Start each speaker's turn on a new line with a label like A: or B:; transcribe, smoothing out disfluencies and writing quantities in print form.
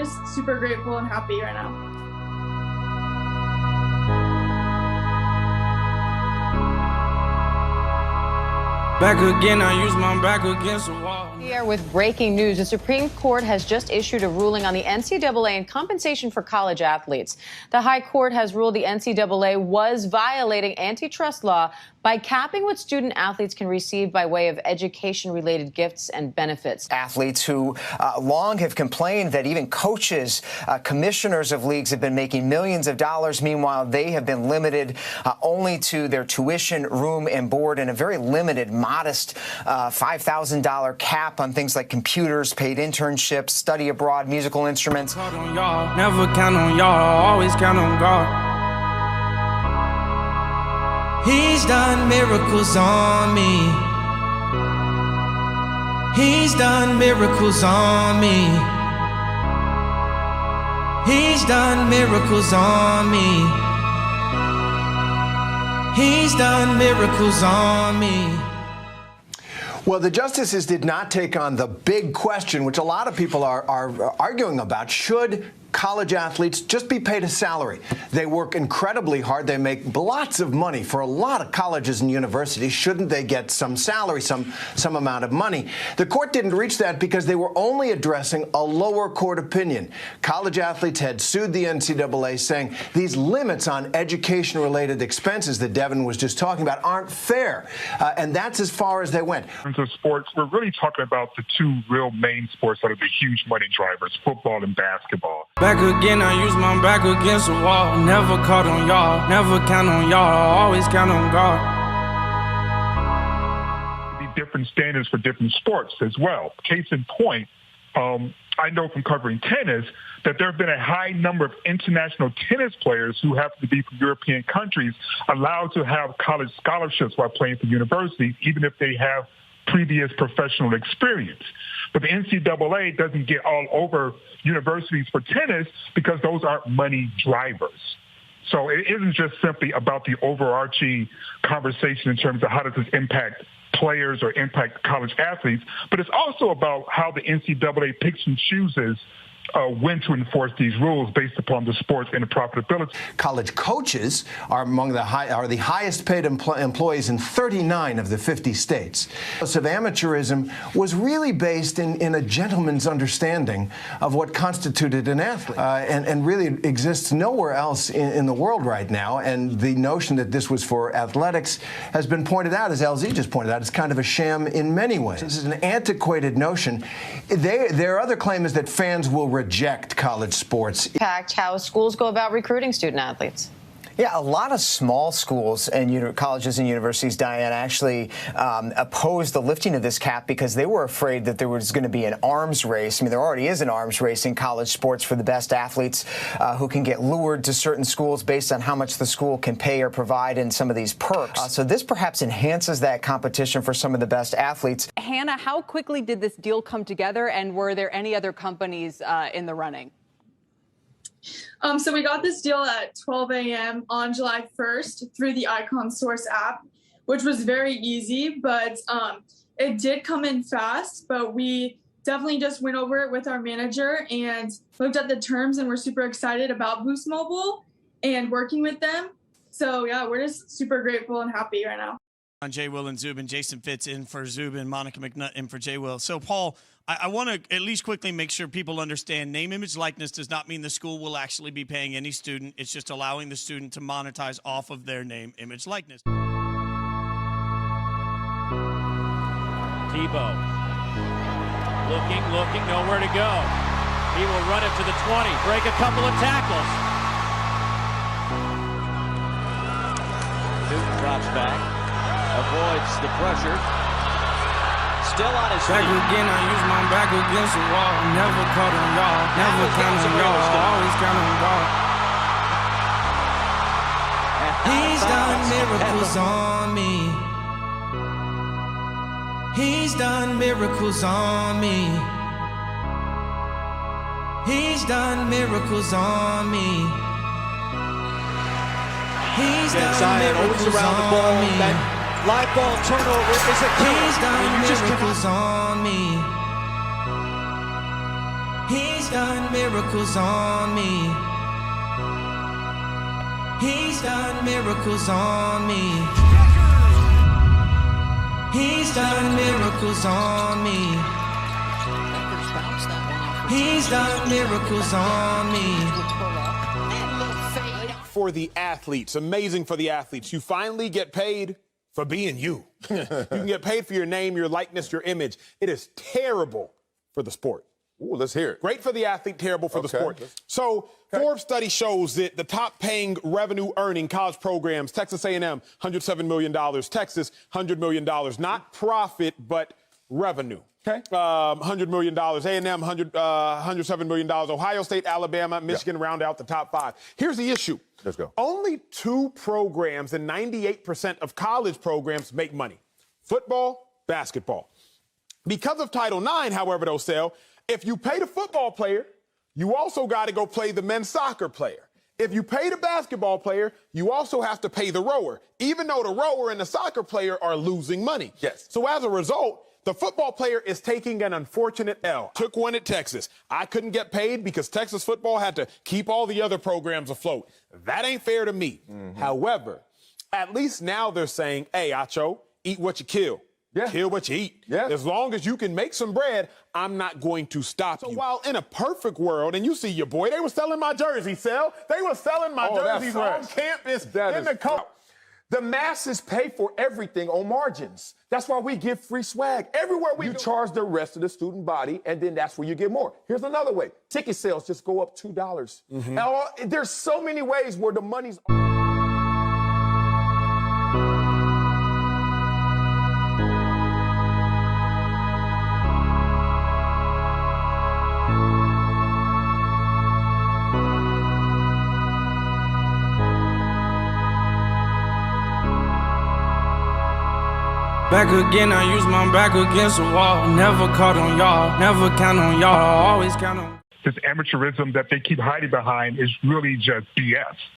A: just super grateful and happy right now.
B: Back again, I use my back against the wall.
C: Here with breaking news, the Supreme Court has just issued a ruling on the NCAA and compensation for college athletes. The High Court has ruled the NCAA was violating antitrust law by capping what student athletes can receive by way of education-related gifts and benefits.
D: Athletes who long have complained that even coaches, commissioners of leagues have been making millions of dollars. Meanwhile, they have been limited only to their tuition, room, and board, and a very limited, modest $5,000 cap on things like computers, paid internships, study abroad, musical instruments.
B: Never count on y'all, always count on God. He's done miracles on me. He's done miracles on me. He's done miracles on me. He's done miracles on me.
E: Well, the justices did not take on the big question, which a lot of people are arguing about. Should college athletes just be paid a salary? They work incredibly hard. They make lots of money for a lot of colleges and universities. Shouldn't they get some salary, some amount of money? The court didn't reach that because they were only addressing a lower court opinion. College athletes had sued the NCAA, saying these limits on education-related expenses that Devin was just talking about aren't fair. And that's as far as they went.
F: In terms of sports, we're really talking about the two real main sports that are the huge money drivers, football and basketball.
B: Back again, I use my back against the wall. Never caught on y'all, never count on y'all, always count on God.
F: Be different standards for different sports as well. Case in point, I know from covering tennis that there have been a high number of international tennis players who happen to be from European countries allowed to have college scholarships while playing for universities, even if they have previous professional experience. But the NCAA doesn't get all over universities for tennis because those aren't money drivers. So it isn't just simply about the overarching conversation in terms of how does this impact players or impact college athletes, but it's also about how the NCAA picks and chooses when to enforce these rules based upon the sports and the profitability.
E: College coaches are among the highest paid employees in 39 of the 50 states. Of amateurism was really based in a gentleman's understanding of what constituted an athlete, and really exists nowhere else in the world right now. And the notion that this was for athletics has been pointed out, as LZ just pointed out, it's kind of a sham in many ways. This is an antiquated notion. Their other claim is that fans will reject college sports.
C: Impact how schools go about recruiting student athletes.
D: Yeah, a lot of small schools and colleges and universities, Diane, actually opposed the lifting of this cap because they were afraid that there was going to be an arms race. I mean, there already is an arms race in college sports for the best athletes who can get lured to certain schools based on how much the school can pay or provide in some of these perks. So this perhaps enhances that competition for some of the best athletes.
G: Hannah, how quickly did this deal come together, and were there any other companies in the running?
A: So we got this deal at 12 a.m. on July 1st through the Icon Source app, which was very easy, but it did come in fast. But we definitely just went over it with our manager and looked at the terms, and we're super excited about Boost Mobile and working with them. So yeah, we're just super grateful and happy right now.
H: On J. Will and Zubin, Jason Fitz in for Zubin, Monica McNutt in for J. Will. So, Paul, I want to at least quickly make sure people understand name, image, likeness does not mean the school will actually be paying any student. It's just allowing the student to monetize off of their name, image, likeness.
I: Tebow looking, nowhere to go. He will run it to the 20, break a couple of tackles. Newton drops back, avoids the pressure. Still on his feet.
B: Back again, I use my back against the wall. Never caught on y'all, never count on y'all, always count on God. He's done miracles on me. He's done miracles on me. He's done miracles on me. He's done miracles on me.
I: Live ball turnover is a key.
B: He's done miracles on me. He's done miracles on me. He's done miracles on me. He's done miracles on me. He's done miracles on me.
J: For the athletes, amazing for the athletes. You finally get paid for being you. You can get paid for your name, your likeness, your image. It is terrible for the sport.
K: Ooh, let's hear it.
J: Great for the athlete, terrible for the sport. So, Forbes study shows that the top-paying revenue-earning college programs, Texas A&M, $107 million, Texas, $100 million, not profit, but revenue. Okay. $100 million, A&M, $107 million, Ohio State, Alabama, Michigan round out the top 5. Here's the issue.
K: Let's go.
J: Only 2 programs and 98% of college programs make money. Football, basketball. Because of Title IX, however, though, Sel, if you pay the football player, you also got to go play the men's soccer player. If you pay the basketball player, you also have to pay the rower, even though the rower and the soccer player are losing money.
K: Yes.
J: So as a result, the football player is taking an unfortunate L. Took one at Texas. I couldn't get paid because Texas football had to keep all the other programs afloat. That ain't fair to me. Mm-hmm. However, at least now they're saying, hey, Acho, eat what you kill. Yeah. Kill what you eat. Yeah. As long as you can make some bread, I'm not going to stop you. While in a perfect world, and you see your boy, they were selling my jersey, Sel. They were selling my jerseys on campus in the coach.
K: The masses pay for everything on margins. That's why we give free swag. Everywhere we charge the rest of the student body, and then that's where you get more. Here's another way. Ticket sales just go up $2. Mm-hmm. Now, there's so many ways where the money's...
B: Back again, I use my back against the wall. Never caught on y'all, never count on y'all, always count on.
F: This amateurism that they keep hiding behind is really just BS.